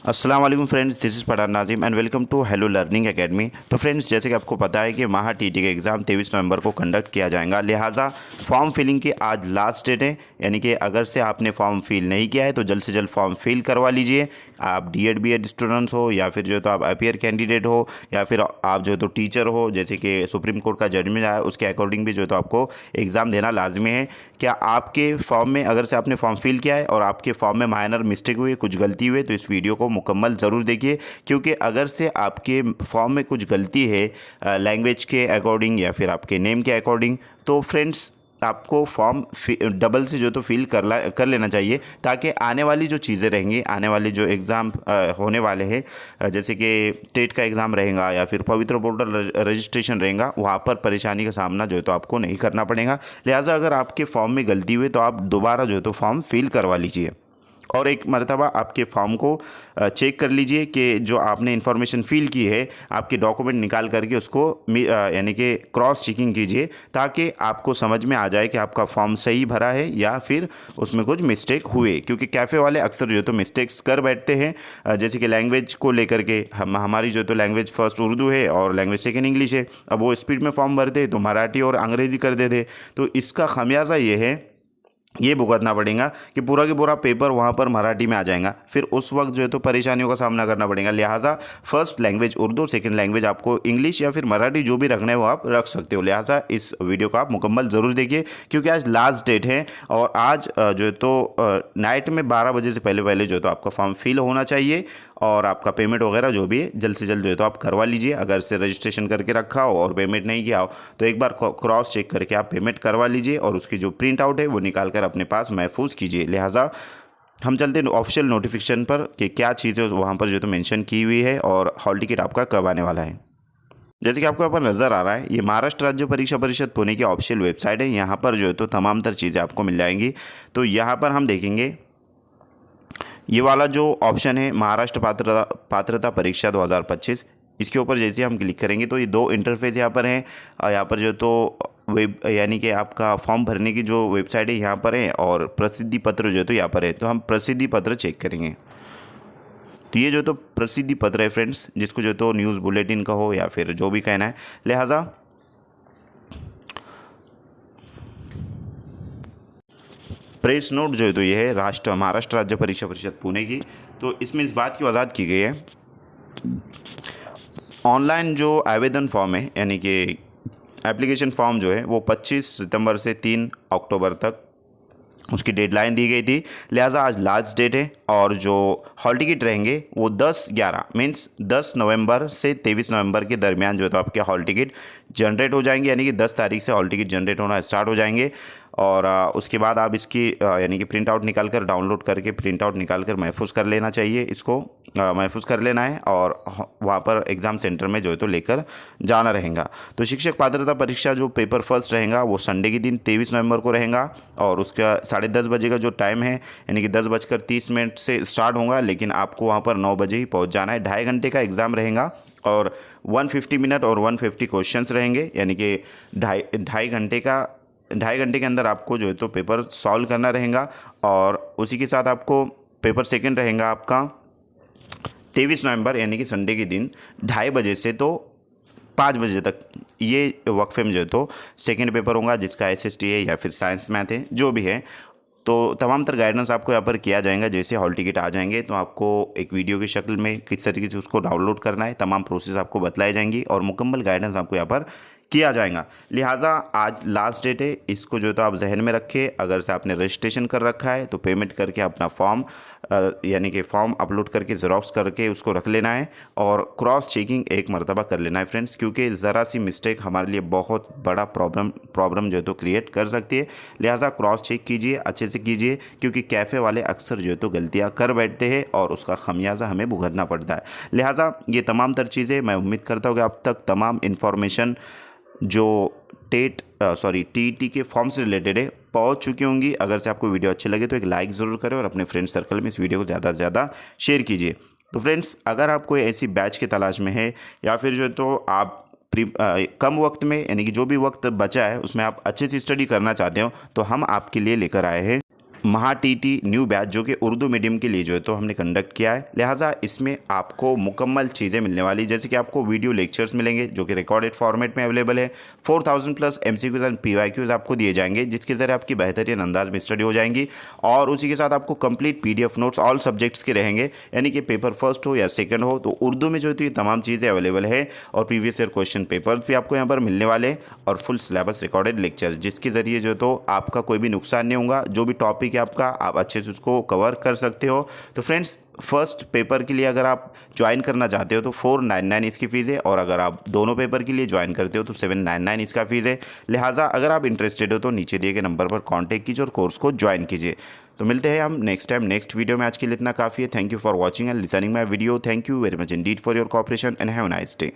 अस्सलाम वालेकुम friends, this is Pathan Nazim and welcome to hello learning academy. तो फ्रेंड्स, जैसे कि आपको पता है कि महा टीटी का एग्ज़ाम 23 नवंबर को कंडक्ट किया जाएगा। लिहाजा फॉर्म फिलिंग की आज लास्ट डेट है, यानी कि अगर से आपने फॉर्म फिल नहीं किया है तो जल्द से जल्द फॉर्म फिल करवा लीजिए। आप डीएड बीएड स्टूडेंट्स हो या फिर जो है तो आप अपीयर कैंडिडेट हो या फिर आप जो है तो टीचर हो, जैसे कि सुप्रीम कोर्ट का जजमेंट आया उसके अकॉर्डिंग भी जो है तो आपको एग्ज़ाम देना लाजमी है। क्या आपके फॉर्म में अगर से आपने फॉर्म फिल किया है और आपके फॉर्म में माइनर मिस्टेक हुई, कुछ गलती हुई, तो इस वीडियो को मुकम्मल ज़रूर देखिए, क्योंकि अगर से आपके फॉर्म में कुछ गलती है लैंग्वेज के अकॉर्डिंग या फिर आपके नेम के अकॉर्डिंग, तो फ्रेंड्स आपको फॉर्म डबल से जो तो फिल कर लेना चाहिए, ताकि आने वाली जो चीज़ें रहेंगी, आने वाली जो एग्ज़ाम होने वाले हैं, जैसे कि टेट का एग्ज़ाम रहेगा या फिर पवित्र पोर्टल रजिस्ट्रेशन रहेगा, वहाँ पर परेशानी का सामना जो है तो आपको नहीं करना पड़ेगा। लिहाजा अगर आपके फॉर्म में गलती हुई तो आप दोबारा जो है तो फॉर्म फिल करवा लीजिए और एक मरतबा आपके फॉर्म को चेक कर लीजिए कि जो आपने इन्फॉर्मेशन फिल की है, आपके डॉक्यूमेंट निकाल करके उसको यानी कि क्रॉस चेकिंग कीजिए, ताकि आपको समझ में आ जाए कि आपका फॉर्म सही भरा है या फिर उसमें कुछ मिस्टेक हुए। क्योंकि कैफ़े वाले अक्सर जो तो मिस्टेक्स कर बैठते हैं, जैसे कि लैंग्वेज को लेकर के हमारी जो तो लैंग्वेज फ़र्स्ट उर्दू है और लैंग्वेज सेकेंड इंग्लिश है। अब वो स्पीड में फॉर्म भरते तो मराठी और अंग्रेज़ी कर देते, तो इसका खमियाजा ये है, ये भुगतना पड़ेगा कि पूरा के पूरा पेपर वहाँ पर मराठी में आ जाएगा, फिर उस वक्त जो है तो परेशानियों का सामना करना पड़ेगा। लिहाजा फर्स्ट लैंग्वेज उर्दू और सेकंड लैंग्वेज आपको इंग्लिश या फिर मराठी जो भी रखना है वो आप रख सकते हो। लिहाजा इस वीडियो को आप मुकम्मल ज़रूर देखिए, क्योंकि आज लास्ट डेट है और आज जो है तो नाइट में 12 बजे से पहले पहले जो है तो आपका फॉर्म फिल होना चाहिए और आपका पेमेंट वगैरह जो भी है जल्द से जल्द जो है तो आप करवा लीजिए। अगर से रजिस्ट्रेशन करके रखा हो और पेमेंट नहीं किया हो तो एक बार क्रॉस चेक करके आप पेमेंट करवा लीजिए और उसकी जो प्रिंट आउट है वो निकाल कर अपने पास महफूज कीजिए। लिहाजा हम चलते हैं ऑफिशियल नोटिफिकेशन पर कि क्या चीज़ें वहाँ पर जो तो मेंशन की हुई है और हॉल टिकट आपका कब आने वाला है। जैसे कि आपको यहाँ पर नज़र आ रहा है, ये महाराष्ट्र राज्य परीक्षा परिषद पुणे की ऑफिशियल वेबसाइट है। यहाँ पर जो है तो तमाम तर चीज़ें आपको मिल जाएंगी। तो यहाँ पर हम देखेंगे ये वाला जो ऑप्शन है महाराष्ट्र पात्रता परीक्षा 2025, इसके ऊपर जैसे हम क्लिक करेंगे तो ये दो इंटरफेस यहाँ पर हैं। और यहाँ पर जो तो वेब यानी कि आपका फॉर्म भरने की जो वेबसाइट है यहाँ पर है और प्रसिद्धि पत्र जो है तो यहाँ पर है। तो हम प्रसिद्धि पत्र चेक करेंगे। तो ये जो तो प्रसिद्धि पत्र है फ्रेंड्स, जिसको जो तो न्यूज़ बुलेटिन का हो या फिर जो भी कहना है। लिहाजा प्रेस नोट जो है तो ये है महाराष्ट्र राज्य परीक्षा परिषद पुणे की। तो इसमें इस बात की वजाहत की गई है, ऑनलाइन जो आवेदन फॉर्म है यानी कि एप्लीकेशन फॉर्म जो है वो 25 सितंबर से 3 अक्टूबर तक उसकी डेडलाइन दी गई थी। लिहाजा आज लास्ट डेट है और जो हॉल टिकट रहेंगे वो 10/11 मीन्स 10 नवंबर से 23 नवंबर के दरमियान जो है तो आपके हॉल टिकट जनरेट हो जाएंगे, यानी कि 10 तारीख से हॉल टिकट जनरेट होना स्टार्ट हो जाएंगे। और उसके बाद आप इसकी यानी कि प्रिंट आउट निकाल कर डाउनलोड करके प्रिंट आउट निकाल कर महफूज कर लेना चाहिए, इसको महफूज कर लेना है और वहाँ पर एग्ज़ाम सेंटर में जो है तो लेकर जाना रहेगा। तो शिक्षक पात्रता परीक्षा जो पेपर फर्स्ट रहेगा वो संडे के दिन 23 नवंबर को रहेगा और उसका 10:30 बजे का जो टाइम है यानी कि 10:30 से स्टार्ट होगा, लेकिन आपको वहाँ पर 9 बजे ही पहुँच जाना है। 2.5 घंटे का एग्ज़ाम रहेगा और 150 मिनट और 150 क्वेश्चंस रहेंगे, यानी कि ढाई घंटे के अंदर आपको जो है तो पेपर सॉल्व करना रहेगा। और उसी के साथ आपको पेपर सेकंड रहेगा आपका 23 नवंबर यानी कि संडे के दिन 2:30 बजे से तो 5 बजे तक, ये वक्फे में जो है तो सेकंड पेपर होगा, जिसका एसएसटी है या फिर साइंस मैथ है जो भी है। तो तमाम तर गाइडेंस आपको यहाँ पर किया जाएगा। जैसे हॉल टिकट आ जाएंगे तो आपको एक वीडियो की शक्ल में किस तरीके से उसको डाउनलोड करना है, तमाम प्रोसेस आपको बताई जाएंगी और मुकम्मल गाइडेंस आपको यहाँ पर किया जाएगा। लिहाजा आज लास्ट डेट है, इसको जो तो आप जहन में रखें। अगर से आपने रजिस्ट्रेशन कर रखा है तो पेमेंट करके अपना फॉर्म यानी कि फॉर्म अपलोड करके ज़ेरॉक्स करके उसको रख लेना है और क्रॉस चेकिंग एक मरतबा कर लेना है फ्रेंड्स, क्योंकि ज़रा सी मिस्टेक हमारे लिए बहुत बड़ा प्रॉब्लम जो है तो क्रिएट कर सकती है। लिहाजा क्रॉस चेक कीजिए, अच्छे से कीजिए, क्योंकि कैफ़े वाले अक्सर जो है तो गलतियाँ कर बैठते हैं और उसका खमियाजा हमें भुगतना पड़ता है। लिहाजा ये तमाम तर चीज़ें मैं उम्मीद करता हूँ कि अब तक तमाम इन्फॉर्मेशन जो टीईटी के फॉर्म से रिलेटेड है पहुंच चुकी होंगी। अगर से आपको वीडियो अच्छे लगे तो एक लाइक ज़रूर करें और अपने फ्रेंड सर्कल में इस वीडियो को ज़्यादा से ज़्यादा शेयर कीजिए। तो फ्रेंड्स, अगर आप कोई ऐसी बैच की तलाश में है या फिर जो है तो आप कम वक्त में यानी कि जो भी वक्त बचा है उसमें आप अच्छे से स्टडी करना चाहते हो, तो हम आपके लिए लेकर आए हैं महा टीटी न्यू बैच जो कि उर्दू मीडियम के लिए जो है तो हमने कंडक्ट किया है। लिहाजा इसमें आपको मुकम्मल चीज़ें मिलने वाली, जैसे कि आपको वीडियो लेक्चर्स मिलेंगे जो कि रिकॉर्डेड फॉर्मेट में अवेलेबल है। 4000 प्लस MCQs एंड PYQs आपको दिए जाएंगे, जिसके ज़रिए आपकी बेहतरीन अंदाज में स्टडी हो जाएंगी। और उसी के साथ आपको complete PDF notes all subjects के रहेंगे, यानी कि पेपर फर्स्ट हो या सेकंड हो, तो उर्दू में जो है तो ये तमाम चीज़ें अवेलेबल है। और प्रीवियस ईयर क्वेश्चन पेपर भी आपको यहाँ पर मिलने वाले, और फुल सिलेबस रिकॉर्डेड लेक्चर, जिसके ज़रिए जो है तो आपका कोई भी नुकसान नहीं होगा। जो भी टॉपिक है आपका, आप अच्छे से उसको कवर कर सकते हो। तो फ्रेंड्स, फर्स्ट पेपर के लिए अगर आप ज्वाइन करना चाहते हो तो 499 इसकी फ़ीस है, और अगर आप दोनों पेपर के लिए ज्वाइन करते हो तो 799 इसका फ़ीस है। लिहाजा अगर आप इंटरेस्टेड हो तो नीचे दिए गए नंबर पर कांटेक्ट कीजिए और कोर्स को ज्वाइन कीजिए। तो मिलते हैं हम नेक्स्ट टाइम नेक्स्ट वीडियो में। आज के लिए इतना काफ़ी है। Thank you for watching and listening my video. Thank you very much Indeed for your cooperation and have a nice day.